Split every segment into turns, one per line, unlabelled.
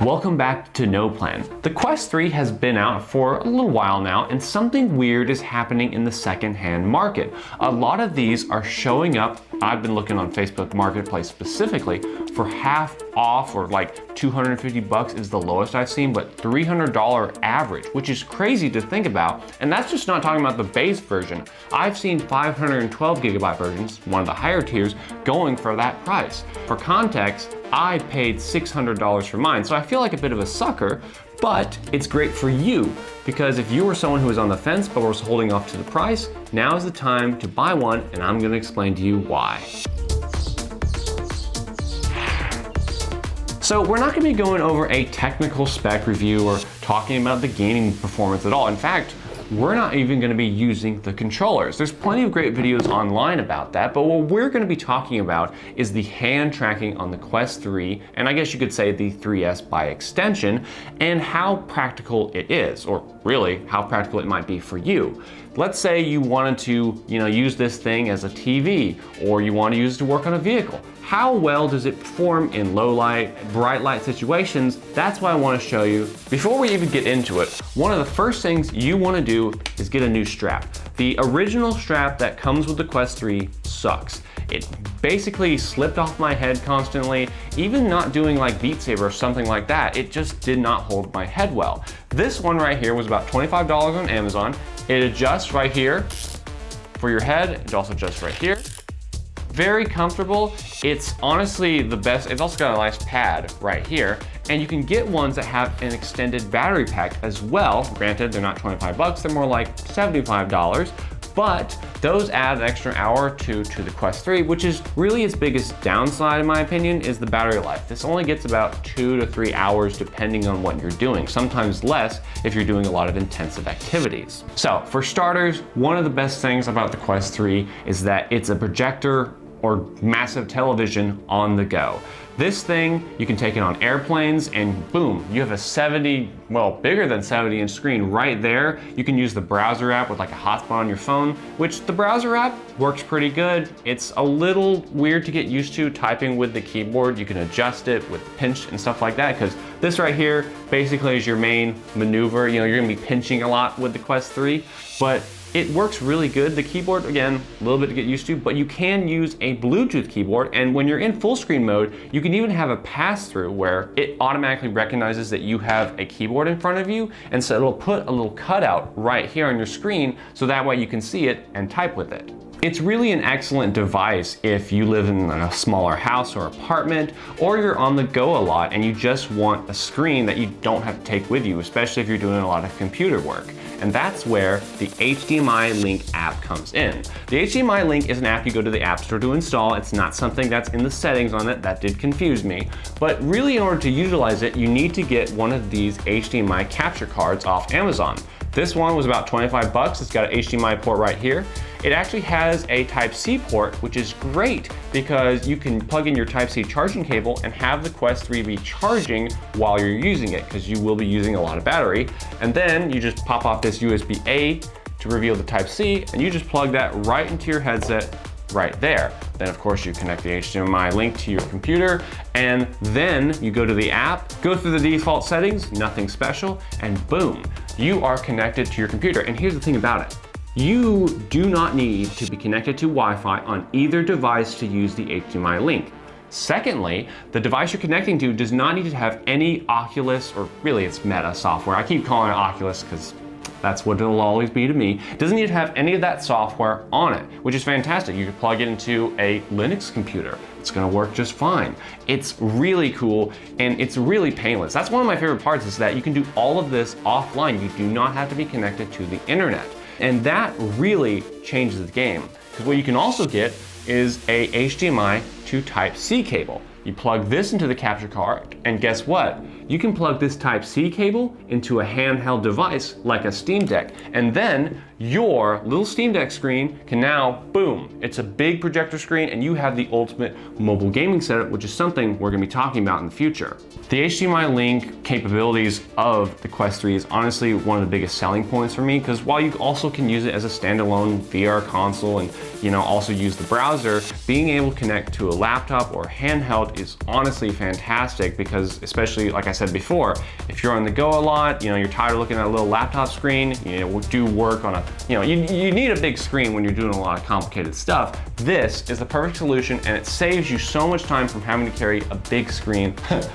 Welcome back to No Plan. The Quest 3 has been out for a little while now, and something weird is happening in the second-hand market. A lot of these are showing up, I've been looking on Facebook Marketplace specifically, for half off, or like 250 bucks is the lowest I've seen, but $300 average, which is crazy to think about. And that's just not talking about the base version. I've seen 512 gigabyte versions, one of the higher tiers, going for that price. For context, I paid $600 for mine, so I feel like a bit of a sucker, but it's great for you, because if you were someone who was on the fence but was holding off to the price, now is the time to buy one, and I'm gonna explain to you why. So we're not gonna be going over a technical spec review or talking about the gaming performance at all. In fact, we're not even gonna be using the controllers. There's plenty of great videos online about that, but what we're gonna be talking about is the hand tracking on the Quest 3, and I guess you could say the 3S by extension, and how practical it is, or really how practical it might be for you. Let's say you wanted to, use this thing as a TV, or you want to use it to work on a vehicle. How well does it perform in low light, bright light situations? That's what I want to show you. Before we even get into it, one of the first things you want to do is get a new strap. The original strap that comes with the Quest 3 sucks. It basically slipped off my head constantly. Even not doing like Beat Saber or something like that, it just did not hold my head well. This one right here was about $25 on Amazon. It adjusts right here for your head. It also adjusts right here. Very comfortable. It's honestly the best. It's also got a nice pad right here, and you can get ones that have an extended battery pack as well. Granted, they're not 25 bucks, they're more like $75, but those add an extra hour or two to the Quest 3, which is really its biggest downside in my opinion, is the battery life. This only gets about 2 to 3 hours depending on what you're doing, sometimes less if you're doing a lot of intensive activities. So for starters, one of the best things about the Quest 3 is that it's a projector or massive television on the go. This thing, you can take it on airplanes and boom, you have a bigger than 70-inch screen right there. You can use the browser app with like a hotspot on your phone, which the browser app works pretty good. It's a little weird to get used to typing with the keyboard. You can adjust it with pinch and stuff like that, because this right here basically is your main maneuver. You're gonna be pinching a lot with the Quest 3, but it works really good. The keyboard, again, a little bit to get used to, but you can use a Bluetooth keyboard, and when you're in full screen mode, you can even have a pass-through where it automatically recognizes that you have a keyboard in front of you, and so it'll put a little cutout right here on your screen, so that way you can see it and type with it. It's really an excellent device if you live in a smaller house or apartment, or you're on the go a lot and you just want a screen that you don't have to take with you, especially if you're doing a lot of computer work. And that's where the HDMI Link app comes in. The HDMI Link is an app you go to the App Store to install. It's not something that's in the settings on it. That did confuse me. But really, in order to utilize it, you need to get one of these HDMI capture cards off Amazon. This one was about 25 bucks. It's got an HDMI port right here. It actually has a Type-C port, which is great because you can plug in your Type-C charging cable and have the Quest 3 be charging while you're using it, because you will be using a lot of battery. And then you just pop off this USB-A to reveal the Type-C, and you just plug that right into your headset right there. Then of course you connect the HDMI link to your computer, and then you go to the app, go through the default settings, nothing special, and boom, you are connected to your computer. And here's the thing about it. You do not need to be connected to Wi-Fi on either device to use the HDMI link. Secondly, the device you're connecting to does not need to have any Oculus, or really it's Meta software. I keep calling it Oculus because that's what it'll always be to me. It doesn't need to have any of that software on it, which is fantastic. You can plug it into a Linux computer. It's gonna work just fine. It's really cool, and it's really painless. That's one of my favorite parts, is that you can do all of this offline. You do not have to be connected to the internet. And that really changes the game, because what you can also get is a HDMI to Type-C cable. You plug this into the capture card, and guess what? You can plug this Type-C cable into a handheld device like a Steam Deck, and then your little Steam Deck screen can now, boom, it's a big projector screen, and you have the ultimate mobile gaming setup, which is something we're gonna be talking about in the future. The HDMI link capabilities of the Quest 3 is honestly one of the biggest selling points for me, because while you also can use it as a standalone VR console and also use the browser, being able to connect to a laptop or handheld is honestly fantastic, because especially like I said before, if you're on the go a lot, you're tired of looking at a little laptop screen, do work on you need a big screen when you're doing a lot of complicated stuff. This is the perfect solution, and it saves you so much time from having to carry a big screen,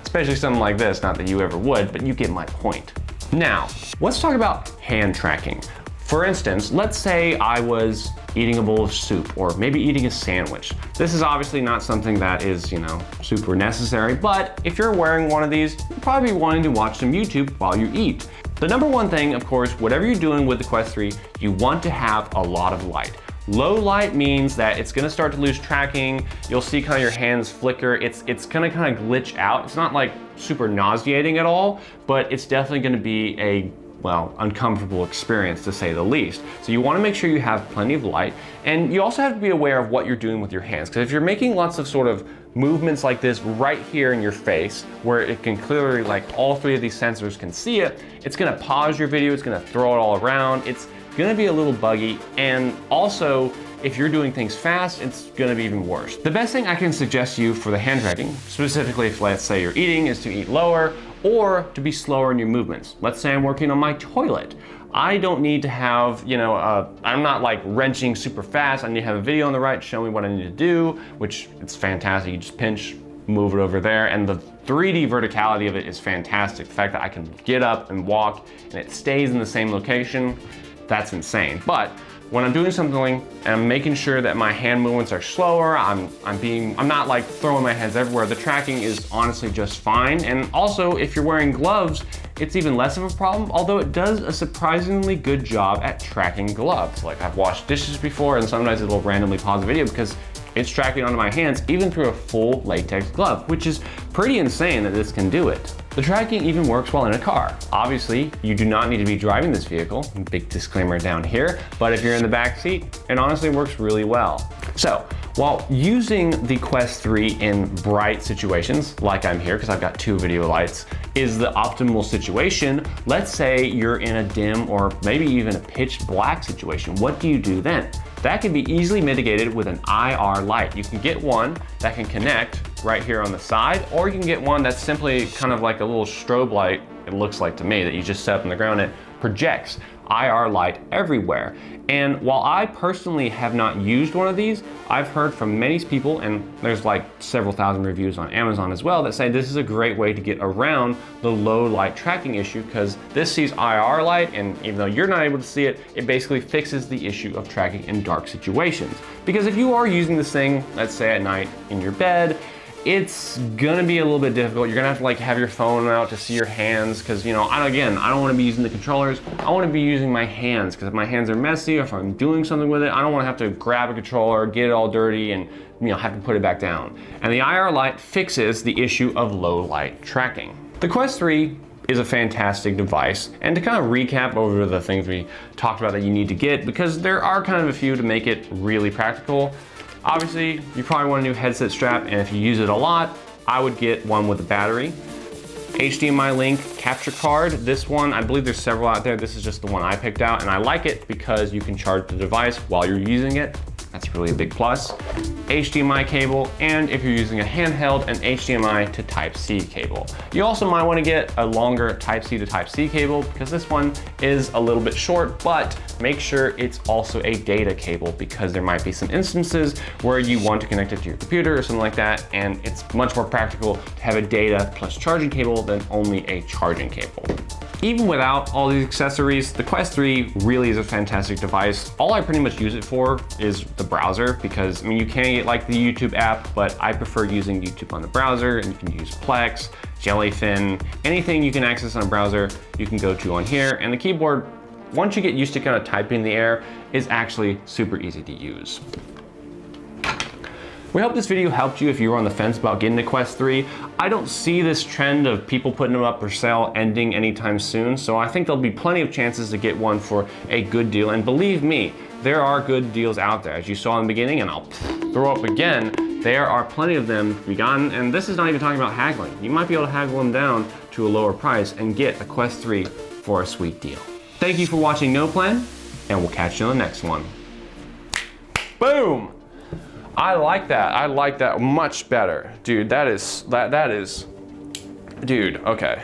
especially something like this, not that you ever would, but you get my point. Now, let's talk about hand tracking. For instance, let's say I was eating a bowl of soup or maybe eating a sandwich. This is obviously not something that is, super necessary, but if you're wearing one of these, you'll probably be wanting to watch some YouTube while you eat. The number one thing, of course, whatever you're doing with the Quest 3, you want to have a lot of light. Low light means that it's gonna start to lose tracking. You'll see kind of your hands flicker. It's gonna kind of glitch out. It's not like super nauseating at all, but it's definitely gonna be a uncomfortable experience to say the least. So you wanna make sure you have plenty of light, and you also have to be aware of what you're doing with your hands. Because if you're making lots of sort of movements like this right here in your face, where it can clearly, like all three of these sensors can see it, it's gonna pause your video, it's gonna throw it all around, it's gonna be a little buggy, and also, if you're doing things fast, it's gonna be even worse. The best thing I can suggest to you for the hand tracking, specifically if let's say you're eating, is to eat lower or to be slower in your movements. Let's say I'm working on my toilet. I don't need to have, I'm not like wrenching super fast. I need to have a video on the right showing me what I need to do, which it's fantastic. You just pinch, move it over there, and the 3D verticality of it is fantastic. The fact that I can get up and walk and it stays in the same location, that's insane. But when I'm doing something and I'm making sure that my hand movements are slower, I'm not like throwing my hands everywhere, the tracking is honestly just fine. And also, if you're wearing gloves, it's even less of a problem, although it does a surprisingly good job at tracking gloves. Like, I've washed dishes before, and sometimes it'll randomly pause the video because it's tracking onto my hands even through a full latex glove, which is pretty insane that this can do it. The tracking even works well in a car. Obviously, you do not need to be driving this vehicle, big disclaimer down here, but if you're in the back seat, it honestly works really well. So, while using the Quest 3 in bright situations, like I'm here because I've got 2 video lights, is the optimal situation, let's say you're in a dim or maybe even a pitch black situation. What do you do then? That can be easily mitigated with an IR light. You can get one that can connect right here on the side, or you can get one that's simply kind of like a little strobe light, it looks like to me, that you just set up on the ground and it projects IR light everywhere. And while I personally have not used one of these, I've heard from many people, and there's like several thousand reviews on Amazon as well, that say this is a great way to get around the low light tracking issue, because this sees IR light, and even though you're not able to see it, it basically fixes the issue of tracking in dark situations. Because if you are using this thing, let's say at night in your bed, it's gonna be a little bit difficult. You're gonna have to like have your phone out to see your hands, because I don't wanna be using the controllers. I wanna be using my hands, because if my hands are messy, or if I'm doing something with it, I don't wanna have to grab a controller, get it all dirty, and have to put it back down. And the IR light fixes the issue of low light tracking. The Quest 3 is a fantastic device. And to kind of recap over the things we talked about that you need to get, because there are kind of a few to make it really practical. Obviously, you probably want a new headset strap, and if you use it a lot, I would get one with a battery. HDMI link capture card. This one, I believe there's several out there. This is just the one I picked out, and I like it because you can charge the device while you're using it. That's really a big plus. HDMI cable, and if you're using a handheld, an HDMI to Type-C cable. You also might want to get a longer Type-C to Type-C cable, because this one is a little bit short, but make sure it's also a data cable, because there might be some instances where you want to connect it to your computer or something like that, and it's much more practical to have a data plus charging cable than only a charging cable. Even without all these accessories, the Quest 3 really is a fantastic device. All I pretty much use it for is the browser, because you can get like the YouTube app, but I prefer using YouTube on the browser, and you can use Plex, Jellyfin, anything you can access on a browser, you can go to on here. And the keyboard, once you get used to kind of typing in the air, is actually super easy to use. We hope this video helped you if you were on the fence about getting the Quest 3. I don't see this trend of people putting them up for sale ending anytime soon, so I think there'll be plenty of chances to get one for a good deal. And believe me, there are good deals out there. As you saw in the beginning, and I'll throw up again, there are plenty of them to be gotten, and this is not even talking about haggling. You might be able to haggle them down to a lower price and get a Quest 3 for a sweet deal. Thank you for watching No Plan, and we'll catch you on the next one. Boom! I like that. I like that much better. Dude, that is Dude, okay.